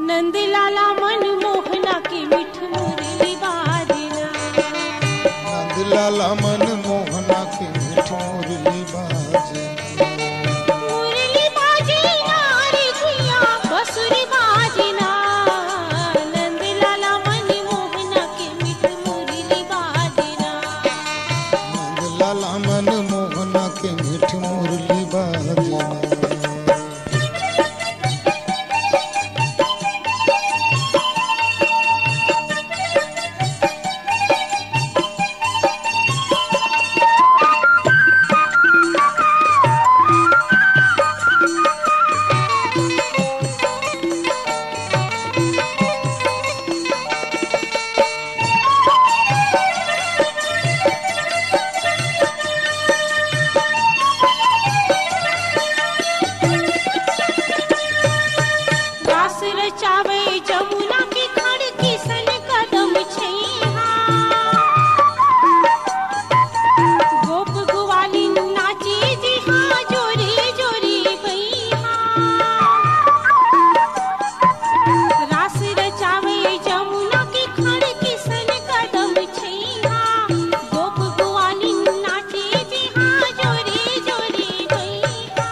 नंदलाला मनमोहना की मिठ मुरली बाजना। नंदलाला मनमोहना की मिठ मुरली बाजना। मुरली बाजना रे गुइया बसुरी बाजना। नंदलाला मनमोहना की मिठ मुरली बाजना। नंदलाला मनमोहना की मिठ मुरली बाजना। चावे जमुना की खड़ किसन कदम छैहा। गोप गुवाली नाची जी हाँ जोरी जोरी बइहा। रास रचावे जमुना की खड़ किसन कदम छैहा। गोप गुवाली नाची जी हाँ जोरी जोरी बइहा।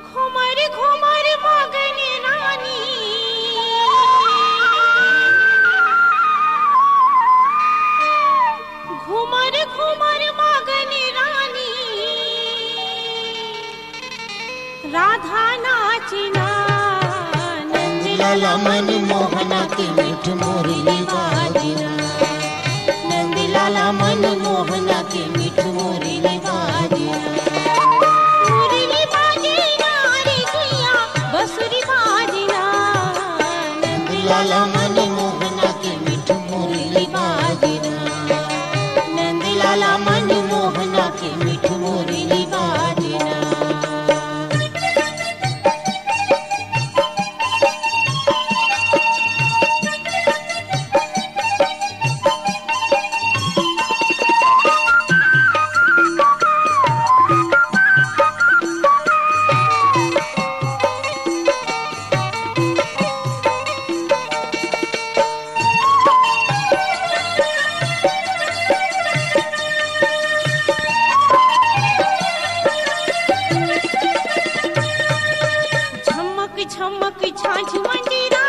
घुमर घुमर मगन रानी। घुमर घुमर मगन रानी। राधा नाचना। नंदलाला मनमोहना की मिठ मुरली बाजना। नंदलाला मनमोहना की मिठ मुरली बाजना। मुरली बाजना रे गुइया बसुरी बाजना। नंदलाला मनमोहना की मिठ मुरली बाजना। नंदलाला मनमोहना की मिठ मुरली बाजना। झमक झमक झांझ मंजीरा